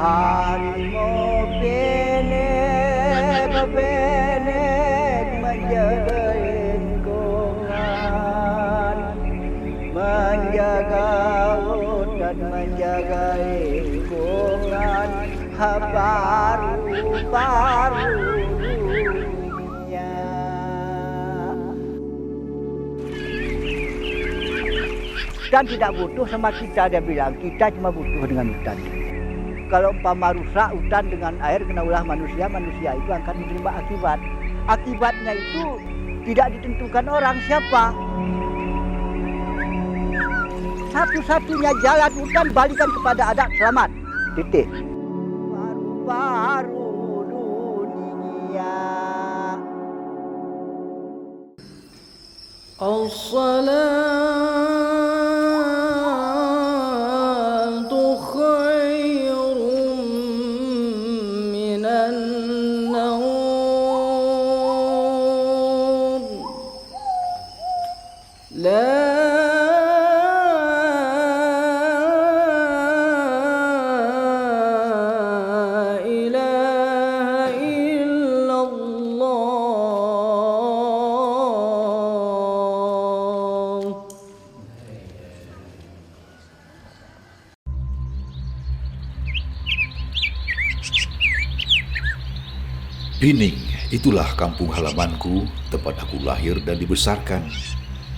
Harimau benek menjaga lingkungan, menjaga hutan, menjaga lingkungan, baru-baru dunia. Hutan tidak butuh sama kita, dia bilang. Kita cuma butuh dengan hutan. Kalau umpama rusak hutan dengan air kena ulah manusia, manusia itu akan menerima akibat. Akibatnya itu tidak ditentukan orang siapa. Satu-satunya jalan hutan balikan kepada adat selamat. Titik. Baru-baru dunia. As-salatu khairun minan nawm. La Pining, itulah kampung halamanku, tempat aku lahir dan dibesarkan.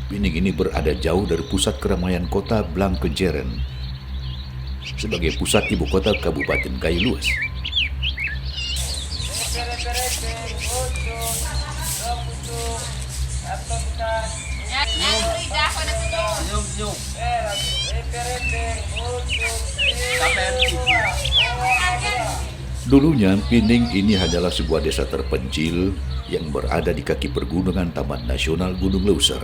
Pining ini berada jauh dari pusat keramaian kota Blankenjeren, sebagai pusat ibu kota Kabupaten Kailus. Dulunya Pining ini hanyalah sebuah desa terpencil yang berada di kaki pergunungan Taman Nasional Gunung Leuser.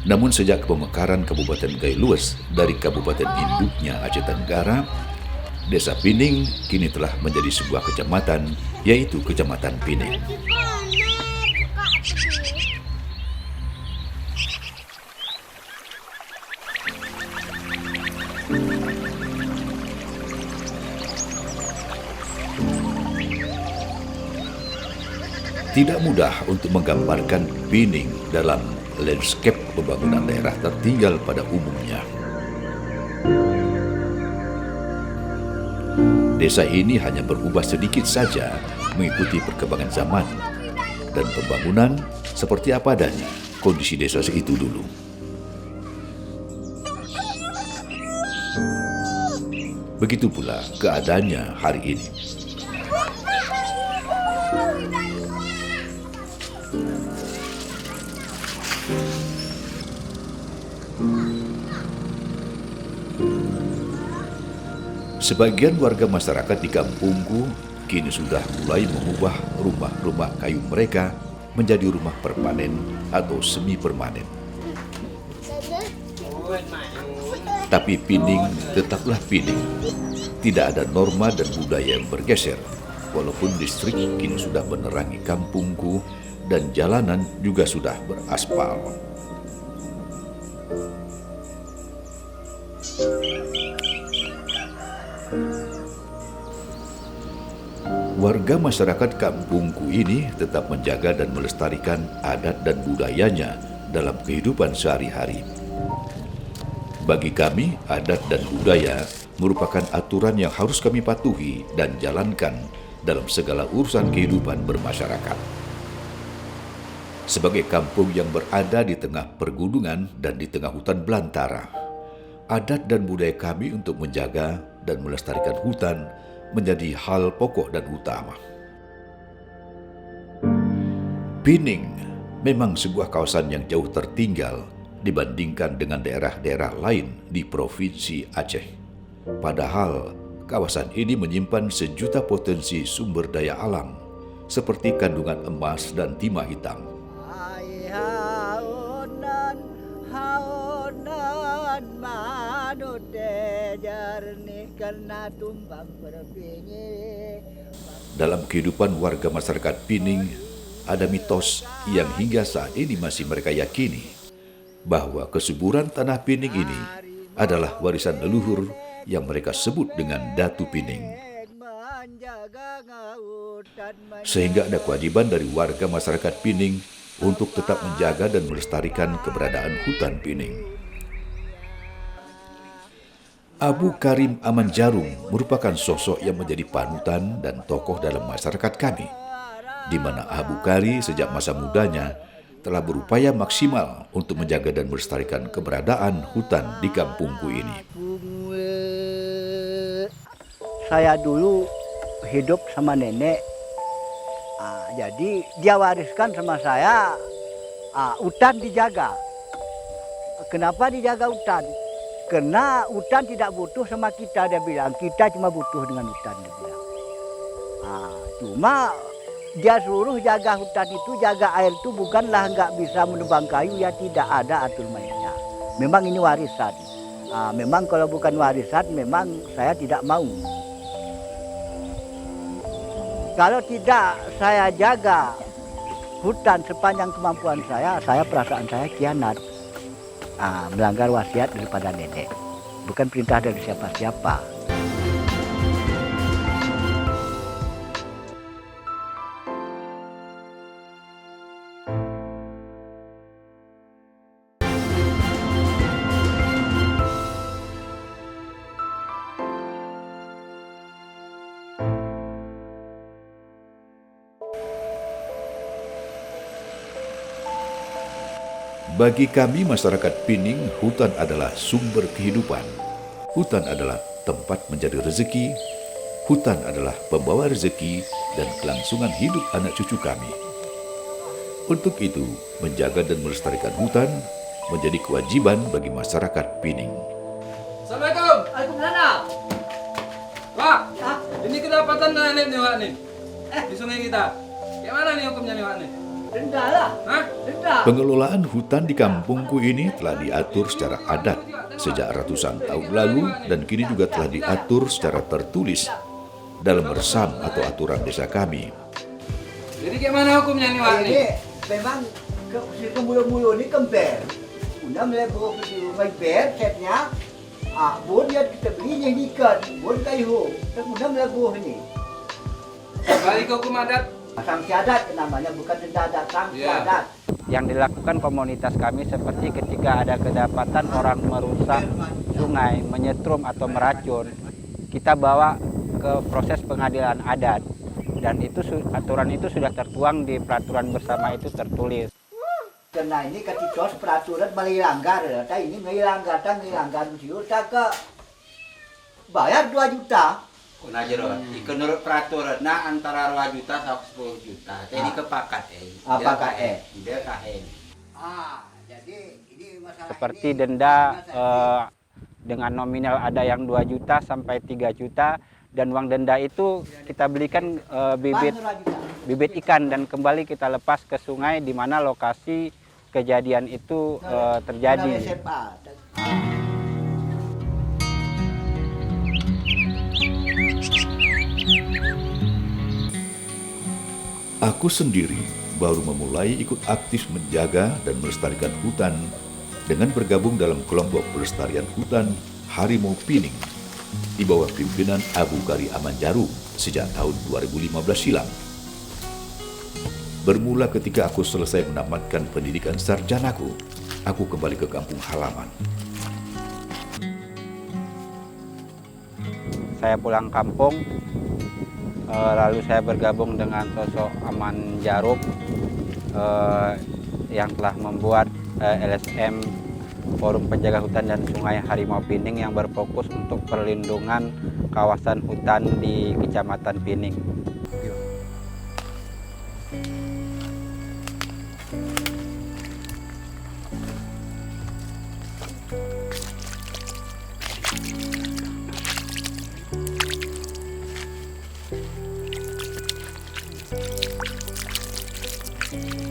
Namun sejak pemekaran Kabupaten Kailus dari kabupaten induknya Aceh Tenggara, Desa Pining kini telah menjadi sebuah kecamatan, yaitu Kecamatan Pining. Tidak mudah untuk menggambarkan Pining dalam landscape pembangunan daerah tertinggal pada umumnya. Desa ini hanya berubah sedikit saja mengikuti perkembangan zaman dan pembangunan seperti apa adanya kondisi desa itu dulu. Begitu pula keadaannya hari ini. Sebagian warga masyarakat di kampungku kini sudah mulai mengubah rumah-rumah kayu mereka menjadi rumah permanen atau semi permanen. Tapi Pining tetaplah Pining. Tidak ada norma dan budaya yang bergeser, walaupun listrik kini sudah menerangi kampungku dan jalanan juga sudah beraspal. Warga masyarakat kampungku ini tetap menjaga dan melestarikan adat dan budayanya dalam kehidupan sehari-hari. Bagi kami, adat dan budaya merupakan aturan yang harus kami patuhi dan jalankan dalam segala urusan kehidupan bermasyarakat. Sebagai kampung yang berada di tengah pergunungan dan di tengah hutan belantara, adat dan budaya kami untuk menjaga dan melestarikan hutan menjadi hal pokok dan utama. Pining memang sebuah kawasan yang jauh tertinggal dibandingkan dengan daerah-daerah lain di Provinsi Aceh. Padahal kawasan ini menyimpan sejuta potensi sumber daya alam seperti kandungan emas dan timah hitam. Haonan manut jernih karena tumbang berbunyi. Dalam kehidupan warga masyarakat Pining, ada mitos yang hingga saat ini masih mereka yakini bahwa kesuburan tanah Pining ini adalah warisan leluhur yang mereka sebut dengan Datu Pining. Sehingga ada kewajiban dari warga masyarakat Pining untuk tetap menjaga dan melestarikan keberadaan hutan Pining. Abu Karim Amanjarum merupakan sosok yang menjadi panutan dan tokoh dalam masyarakat kami, di mana Abu Kari sejak masa mudanya telah berupaya maksimal untuk menjaga dan melestarikan keberadaan hutan di kampungku ini. Saya dulu hidup sama nenek, jadi dia wariskan sama saya, hutan dijaga. Kenapa dijaga hutan? Karena hutan tidak butuh sama kita, dia bilang. Kita cuma butuh dengan hutan, dia bilang. Cuma dia suruh jaga hutan itu, jaga air itu bukanlah nggak bisa menebang kayu, ya tidak ada atur mainnya. Memang ini warisan. Memang kalau bukan warisan, memang saya tidak mau. Kalau tidak saya jaga hutan sepanjang kemampuan saya perasaan saya khianat. Melanggar wasiat daripada nenek. Bukan perintah dari siapa-siapa. Bagi kami masyarakat Pining, hutan adalah sumber kehidupan. Hutan adalah tempat mencari rezeki. Hutan adalah pembawa rezeki dan kelangsungan hidup anak cucu kami. Untuk itu, menjaga dan melestarikan hutan menjadi kewajiban bagi masyarakat Pining. Assalamualaikum. Waalaikumsalam. Pak, ini kedapatan nenek nih, Pak nih. Di sungai kita. Gimana nih hukumnya nih, Pak nih? Denda lah. Hah? Denda. Pengelolaan hutan di kampungku ini telah diatur secara adat sejak ratusan tahun lalu dan kini juga telah diatur secara tertulis dalam resam atau aturan desa kami. Jadi gimana hukumnya nih, Pak nih? Ini memang si kembulu-mulu ini kemper. Udah mulai bawa ke rumah ber, setnya. Bon dia kita beli yang diikat, bon kayu. Kemudian mulai bawa ini. Balik ke hukum adat. Sanksi adat namanya, bukan denda adat, sanksi adat. Yang dilakukan komunitas kami seperti ketika ada kedapatan orang merusak sungai, menyetrum atau meracun, kita bawa ke proses pengadilan adat. Dan itu aturan itu sudah tertuang di peraturan bersama itu tertulis. Karena ini ketika peraturan melanggar, ini melanggar tak ke bayar 2 juta. Kuna jero, menurut peraturan antara 2 juta sampai 10 juta. Jadi kepakat Apakah Dia kahen. Jadi ini masalah Seperti denda dengan nominal ada yang 2 juta sampai 3 juta dan uang denda itu kita belikan bibit ikan dan kembali kita lepas ke sungai di mana lokasi kejadian itu terjadi. Aku sendiri baru memulai ikut aktif menjaga dan melestarikan hutan dengan bergabung dalam kelompok pelestarian hutan Harimau Pining di bawah pimpinan Abu Kari Amanjarum sejak tahun 2015 silam. Bermula ketika aku selesai menamatkan pendidikan sarjanaku, aku kembali ke kampung halaman. Saya pulang kampung, lalu saya bergabung dengan sosok Amanjarum yang telah membuat LSM Forum Penjaga Hutan dan Sungai Harimau Pining yang berfokus untuk perlindungan kawasan hutan di Kecamatan Pining.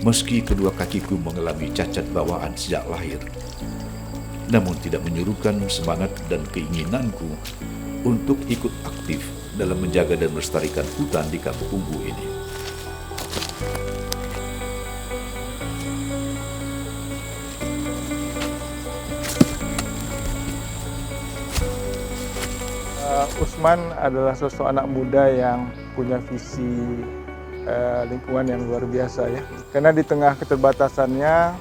Meski kedua kakiku mengalami cacat bawaan sejak lahir, namun tidak menyurutkan semangat dan keinginanku untuk ikut aktif dalam menjaga dan melestarikan hutan di kampungku ini. Usman adalah sosok anak muda yang punya visi lingkungan yang luar biasa ya. Karena di tengah keterbatasannya,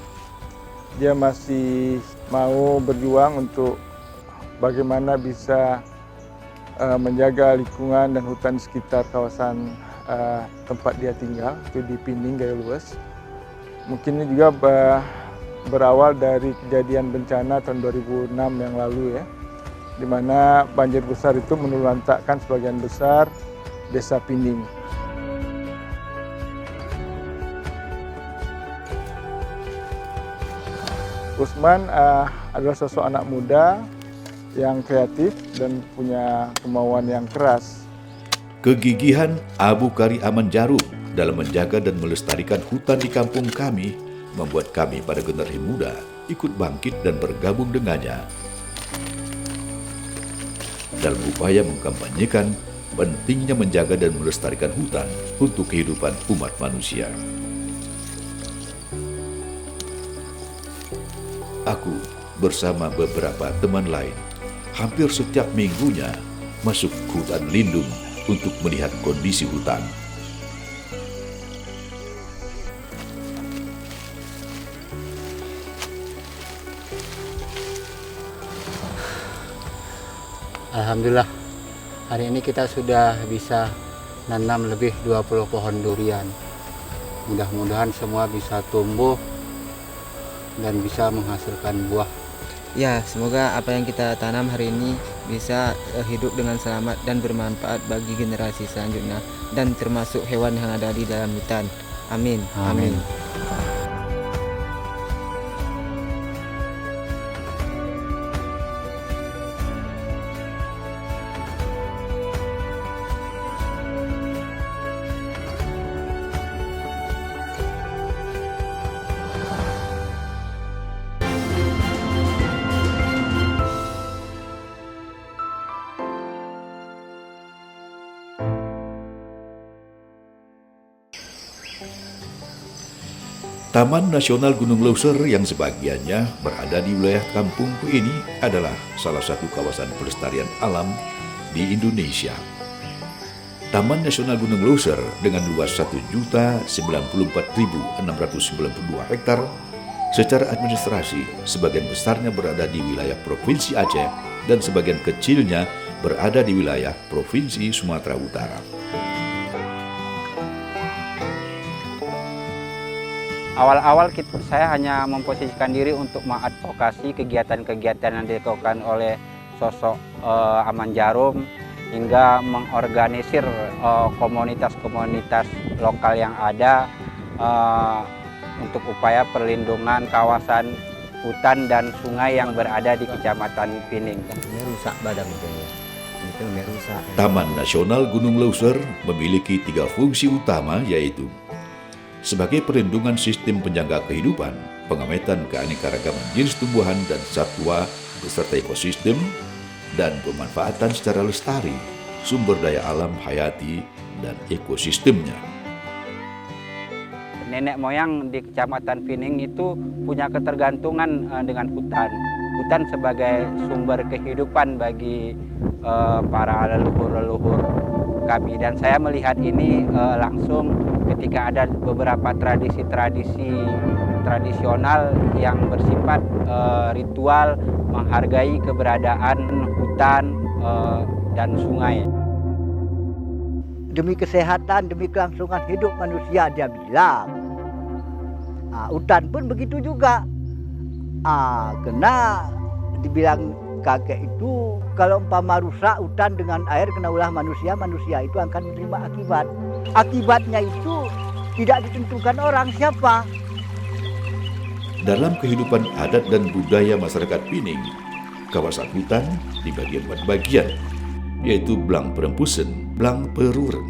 dia masih mau berjuang untuk bagaimana bisa menjaga lingkungan dan hutan sekitar kawasan tempat dia tinggal, itu di Pining, Gayo Lues. Mungkin ini juga berawal dari kejadian bencana tahun 2006 yang lalu ya, di mana banjir besar itu menelantakkan sebagian besar desa Pining. Usman adalah sosok anak muda yang kreatif dan punya kemauan yang keras. Kegigihan Abu Kari Aman Jarum dalam menjaga dan melestarikan hutan di kampung kami membuat kami para generasi muda ikut bangkit dan bergabung dengannya dalam upaya mengkampanyekan pentingnya menjaga dan melestarikan hutan untuk kehidupan umat manusia. Aku bersama beberapa teman lain hampir setiap minggunya masuk hutan lindung untuk melihat kondisi hutan. Alhamdulillah, hari ini kita sudah bisa nanam lebih 20 pohon durian. Mudah-mudahan semua bisa tumbuh dan bisa menghasilkan buah. Ya, semoga apa yang kita tanam hari ini bisa hidup dengan selamat dan bermanfaat bagi generasi selanjutnya dan termasuk hewan yang ada di dalam hutan. Amin. Amin. Taman Nasional Gunung Leuser yang sebagiannya berada di wilayah kampungku ini adalah salah satu kawasan pelestarian alam di Indonesia. Taman Nasional Gunung Leuser dengan luas 1.094.692 hektar secara administrasi sebagian besarnya berada di wilayah Provinsi Aceh dan sebagian kecilnya berada di wilayah Provinsi Sumatera Utara. Awal-awal saya hanya memposisikan diri untuk mengadvokasi kegiatan-kegiatan yang dilakukan oleh sosok Aman Jarum hingga mengorganisir komunitas-komunitas lokal yang ada untuk upaya perlindungan kawasan hutan dan sungai yang berada di Kecamatan Pining. Rusak badan itu merusak. Taman Nasional Gunung Leuser memiliki 3 fungsi utama, yaitu sebagai perlindungan sistem penjaga kehidupan, pengamatan keanekaragaman jenis tumbuhan dan satwa beserta ekosistem, dan pemanfaatan secara lestari sumber daya alam hayati dan ekosistemnya. Nenek moyang di Kecamatan Pining itu punya ketergantungan dengan hutan. Hutan sebagai sumber kehidupan bagi para leluhur-leluhur kami, dan saya melihat ini langsung ketika ada beberapa tradisi-tradisi tradisional yang bersifat ritual menghargai keberadaan hutan dan sungai. Demi kesehatan, demi kelangsungan hidup manusia, dia bilang. Hutan pun begitu juga. Kena dibilang kakek itu, kalau umpama rusak hutan dengan air kena ulah manusia, manusia itu akan menerima akibat. Akibatnya itu tidak ditentukan orang siapa. Dalam kehidupan adat dan budaya masyarakat Pining, kawasan hutan dibagi 4 bagian, yaitu Blang Perempusen, Blang Peruren,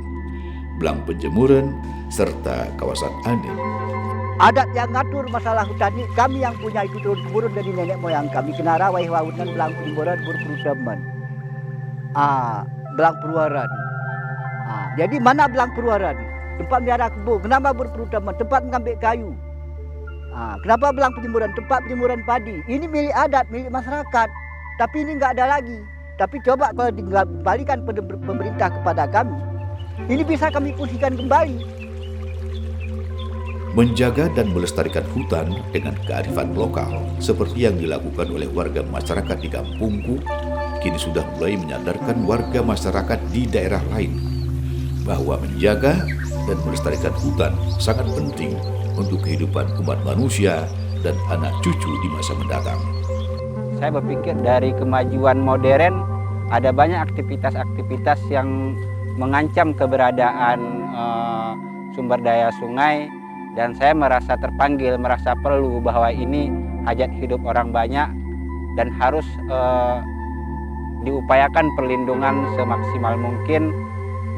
Blang Penjemuren, serta kawasan Anen. Adat yang ngatur masalah hutan ini kami yang punya itu turun-temurun dari nenek moyang kami. Kena rawai wawunan Blang Penjemuren berperudaman. Blang Peruaran. Jadi mana Blang Peruaran? Tempat miara kebo. Kenapa berperudaman? Tempat mengambil kayu. Kenapa Blang Penjemuren? Tempat penjemuran padi. Ini milik adat, milik masyarakat. Tapi ini nggak ada lagi. Tapi coba kalau dikembalikan pemerintah kepada kami, ini bisa kami fungsikan kembali. Menjaga dan melestarikan hutan dengan kearifan lokal seperti yang dilakukan oleh warga masyarakat di Kampungku kini sudah mulai menyadarkan warga masyarakat di daerah lain bahwa menjaga dan melestarikan hutan sangat penting untuk kehidupan umat manusia dan anak cucu di masa mendatang. Saya berpikir dari kemajuan modern ada banyak aktivitas-aktivitas yang mengancam keberadaan sumber daya sungai. Dan saya merasa terpanggil, merasa perlu bahwa ini hajat hidup orang banyak dan harus diupayakan perlindungan semaksimal mungkin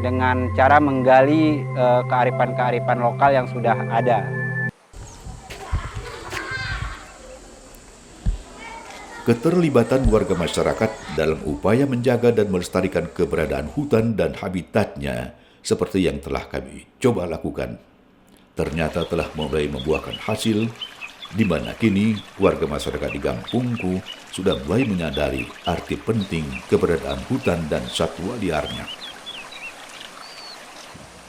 dengan cara menggali kearifan-kearifan lokal yang sudah ada. Keterlibatan warga masyarakat dalam upaya menjaga dan melestarikan keberadaan hutan dan habitatnya seperti yang telah kami coba lakukan, ternyata telah mulai membuahkan hasil, di mana kini warga masyarakat di Kampungku sudah mulai menyadari arti penting keberadaan hutan dan satwa liarnya.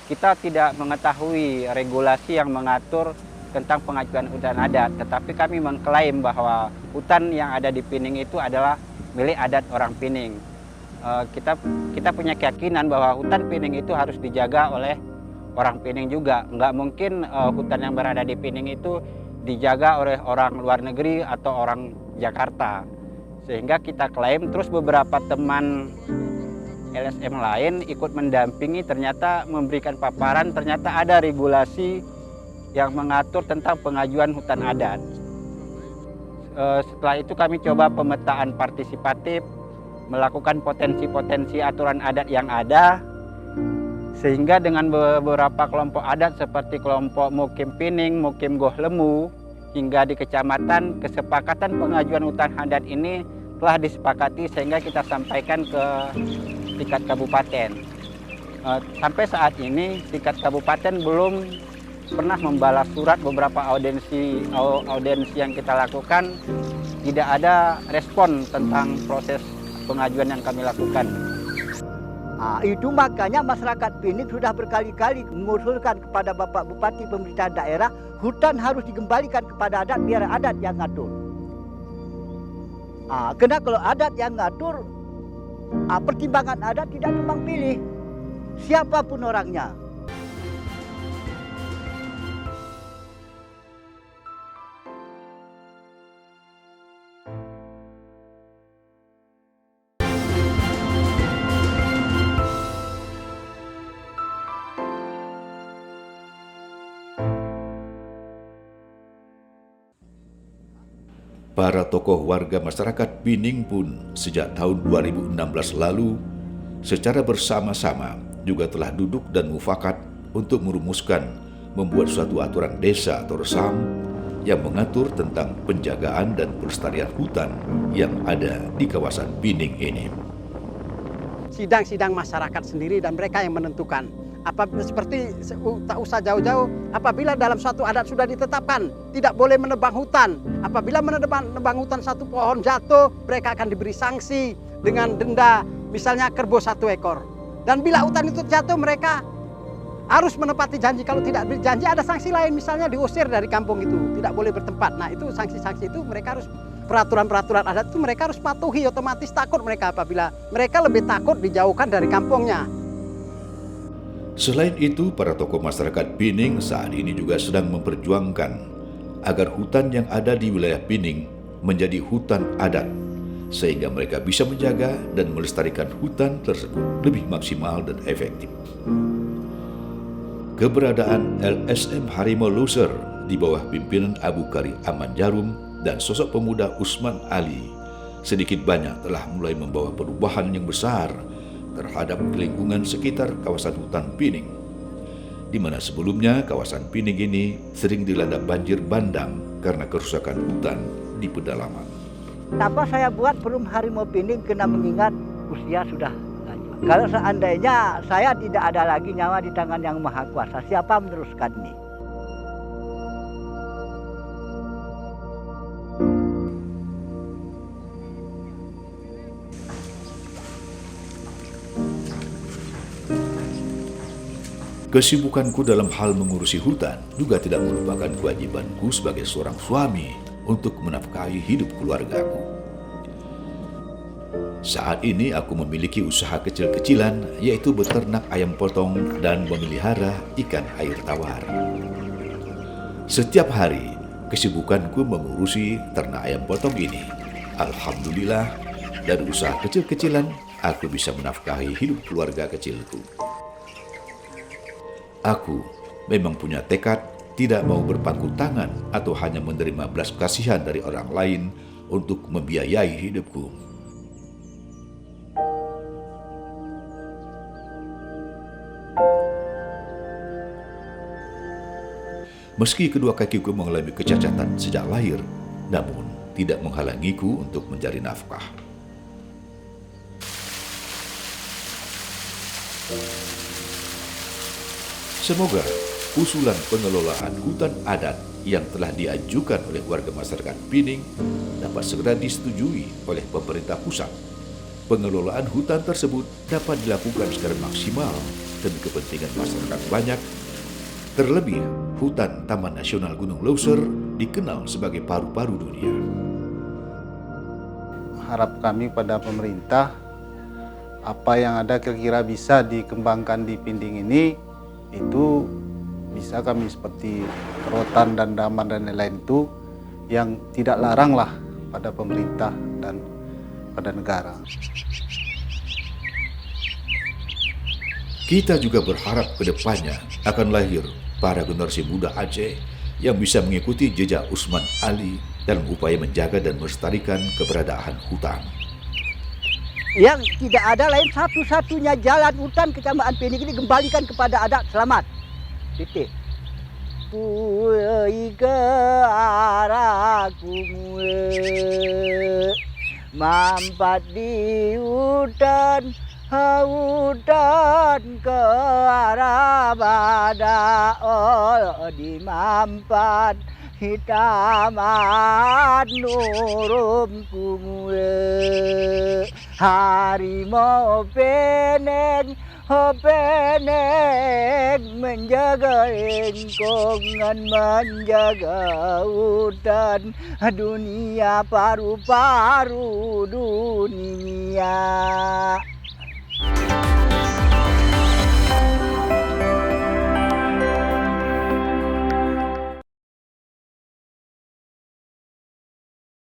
Kita tidak mengetahui regulasi yang mengatur tentang pengajuan hutan adat, tetapi kami mengklaim bahwa hutan yang ada di Pining itu adalah milik adat orang Pining. Kita punya keyakinan bahwa hutan Pining itu harus dijaga oleh orang Pining juga. Nggak mungkin hutan yang berada di Pining itu dijaga oleh orang luar negeri atau orang Jakarta. Sehingga kita klaim, terus beberapa teman LSM lain ikut mendampingi, ternyata memberikan paparan, ternyata ada regulasi yang mengatur tentang pengajuan hutan adat. Setelah itu kami coba pemetaan partisipatif, melakukan potensi-potensi aturan adat yang ada, sehingga dengan beberapa kelompok adat seperti kelompok Mukim Pining, Mukim Goh Lemu, hingga di kecamatan, kesepakatan pengajuan hutan adat ini telah disepakati sehingga kita sampaikan ke tingkat kabupaten. Sampai saat ini tingkat kabupaten belum pernah membalas surat. Beberapa audiensi yang kita lakukan tidak ada respon tentang proses pengajuan yang kami lakukan. Itu makanya masyarakat Pining sudah berkali-kali mengusulkan kepada Bapak Bupati pemerintah daerah, hutan harus dikembalikan kepada adat biar adat yang ngatur. Karena kalau adat yang ngatur, pertimbangan adat tidak tumbang pilih siapapun orangnya. Para tokoh warga masyarakat Pining pun sejak tahun 2016 lalu secara bersama-sama juga telah duduk dan mufakat untuk merumuskan membuat suatu aturan desa atau resam yang mengatur tentang penjagaan dan pelestarian hutan yang ada di kawasan Pining ini. Sidang-sidang masyarakat sendiri dan mereka yang menentukan. Seperti tak usah jauh-jauh, apabila dalam suatu adat sudah ditetapkan tidak boleh menebang hutan, apabila menebang hutan satu pohon jatuh, mereka akan diberi sanksi dengan denda misalnya kerbau 1 ekor. Dan bila hutan itu jatuh, mereka harus menepati janji. Kalau tidak berjanji ada sanksi lain, misalnya diusir dari kampung itu, tidak boleh bertempat. Nah itu sanksi-sanksi itu mereka harus, peraturan-peraturan adat itu mereka harus patuhi, otomatis takut mereka apabila mereka lebih takut dijauhkan dari kampungnya. Selain itu, para tokoh masyarakat Pining saat ini juga sedang memperjuangkan agar hutan yang ada di wilayah Pining menjadi hutan adat, sehingga mereka bisa menjaga dan melestarikan hutan tersebut lebih maksimal dan efektif. Keberadaan LSM Harimau Loser di bawah pimpinan Abu Kari Aman Jarum dan sosok pemuda Usman Ali sedikit banyak telah mulai membawa perubahan yang besar terhadap lingkungan sekitar kawasan hutan Pining, di mana sebelumnya kawasan Pining ini sering dilanda banjir bandang karena kerusakan hutan di pedalaman. Kenapa saya buat Forum Harimau Pining? Kena mengingat usia sudah lanjut. Kalau seandainya saya tidak ada lagi nyawa di tangan Yang Maha Kuasa, siapa meneruskan ini? Kesibukanku dalam hal mengurusi hutan juga tidak melupakan kewajibanku sebagai seorang suami untuk menafkahi hidup keluargaku. Saat ini aku memiliki usaha kecil-kecilan, yaitu beternak ayam potong dan memelihara ikan air tawar. Setiap hari, kesibukanku mengurusi ternak ayam potong ini. Alhamdulillah, dari usaha kecil-kecilan, aku bisa menafkahi hidup keluarga kecilku. Aku memang punya tekad tidak mau berpangku tangan atau hanya menerima belas kasihan dari orang lain untuk membiayai hidupku. Meski kedua kakiku mengalami kecacatan sejak lahir, namun tidak menghalangiku untuk mencari nafkah. Semoga usulan pengelolaan hutan adat yang telah diajukan oleh warga masyarakat Pining dapat segera disetujui oleh pemerintah pusat. Pengelolaan hutan tersebut dapat dilakukan secara maksimal demi kepentingan masyarakat banyak. Terlebih, hutan Taman Nasional Gunung Leuser dikenal sebagai paru-paru dunia. Harap kami pada pemerintah, apa yang ada kira-kira bisa dikembangkan di Pinding ini, itu bisa kami seperti rotan dan daman dan lain-lain itu yang tidak larang lah pada pemerintah dan pada negara. Kita juga berharap ke depannya akan lahir para generasi muda Aceh yang bisa mengikuti jejak Usman Ali dalam upaya menjaga dan melestarikan keberadaan hutan. Yang tidak ada lain satu-satunya jalan hutan Kecamatan Pining ini kembalikan kepada adat selamat. Titik. Puai ke arahku mampat di hutan, hutan ke arah badak di mampat hitaman nurum kumule harimau peneng menjaga lingkungan, menjaga hutan dunia, paru-paru dunia.